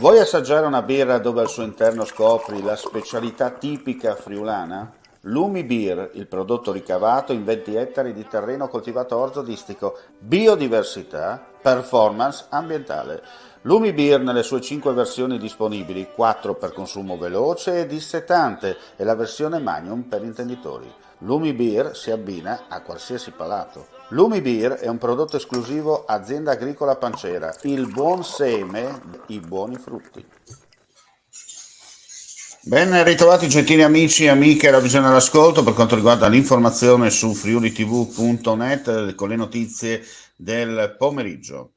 Vuoi assaggiare una birra dove al suo interno scopri la specialità tipica friulana? Lumi Beer, il prodotto ricavato in 20 ettari di terreno coltivato orzodistico, biodiversità, performance ambientale. Lumi Beer nelle sue 5 versioni disponibili, 4 per consumo veloce e dissetante e la versione Magnum per intenditori. Lumi Beer si abbina a qualsiasi palato. Lumi Beer è un prodotto esclusivo Azienda Agricola Pancera, il buon seme, i buoni frutti. Ben ritrovati gentili amici e amiche alla visione all'ascolto per quanto riguarda l'informazione su friulitv.net con le notizie del pomeriggio.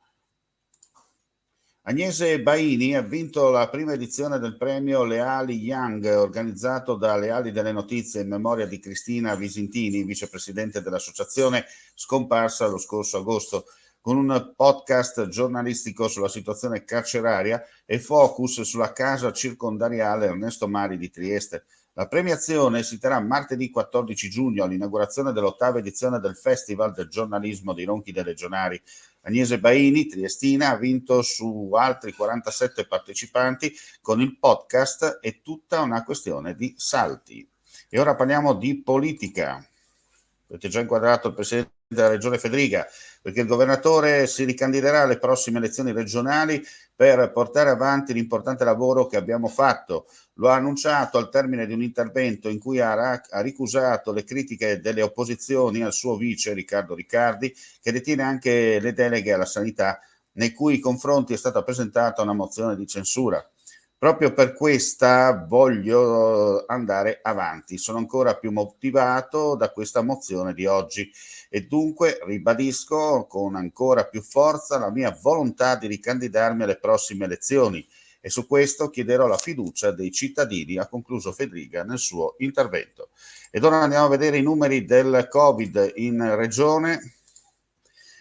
Agnese Baini ha vinto la prima edizione del premio Leali Young organizzato da Leali delle Notizie in memoria di Cristina Visintini, vicepresidente dell'associazione scomparsa lo scorso agosto, con un podcast giornalistico sulla situazione carceraria e focus sulla casa circondariale Ernesto Mari di Trieste. La premiazione si terrà martedì 14 giugno all'inaugurazione dell'8ª edizione del Festival del giornalismo dei Ronchi dei Legionari. Agnese Baini, triestina, ha vinto su altri 47 partecipanti con il podcast È tutta una questione di salti. E ora parliamo di politica. Avete già inquadrato il presidente della regione Fedriga, perché il governatore si ricandiderà alle prossime elezioni regionali per portare avanti l'importante lavoro che abbiamo fatto. Lo ha annunciato al termine di un intervento in cui ha ricusato le critiche delle opposizioni al suo vice Riccardo Riccardi, che detiene anche le deleghe alla sanità, nei cui confronti è stata presentata una mozione di censura. Proprio per questa voglio andare avanti, sono ancora più motivato da questa mozione di oggi e dunque ribadisco con ancora più forza la mia volontà di ricandidarmi alle prossime elezioni e su questo chiederò la fiducia dei cittadini, ha concluso Fedriga nel suo intervento. Ed ora andiamo a vedere i numeri del Covid in regione.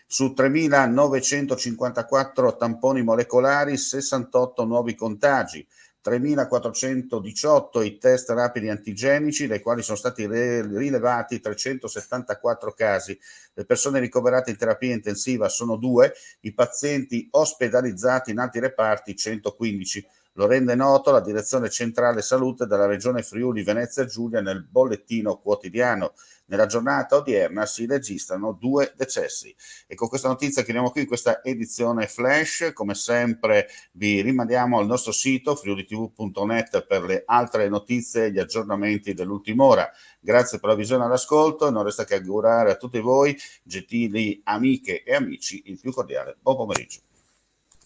Su 3.954 tamponi molecolari, 68 nuovi contagi, 3.418 i test rapidi antigenici, dai quali sono stati rilevati 374 casi. Le persone ricoverate in terapia intensiva sono 2, i pazienti ospedalizzati in altri reparti 115. Lo rende noto la Direzione Centrale Salute della Regione Friuli Venezia Giulia nel bollettino quotidiano. Nella giornata odierna si registrano 2 decessi. E con questa notizia chiudiamo qui questa edizione flash. Come sempre vi rimandiamo al nostro sito friulitv.net per le altre notizie e gli aggiornamenti dell'ultima ora. Grazie per la visione all'ascolto e non resta che augurare a tutti voi, gentili amiche e amici, il più cordiale buon pomeriggio.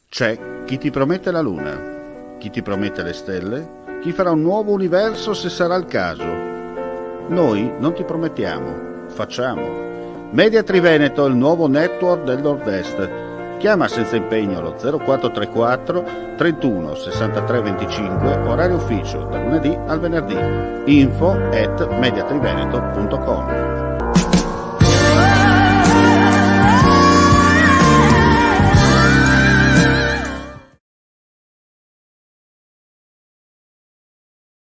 C'è chi ti promette la luna, chi ti promette le stelle, chi farà un nuovo universo se sarà il caso. Noi non ti promettiamo, facciamo. Media Triveneto, il nuovo network del Nord-Est. Chiama senza impegno allo 0434 31 63 25, orario ufficio, da lunedì al venerdì. info@mediatriveneto.com.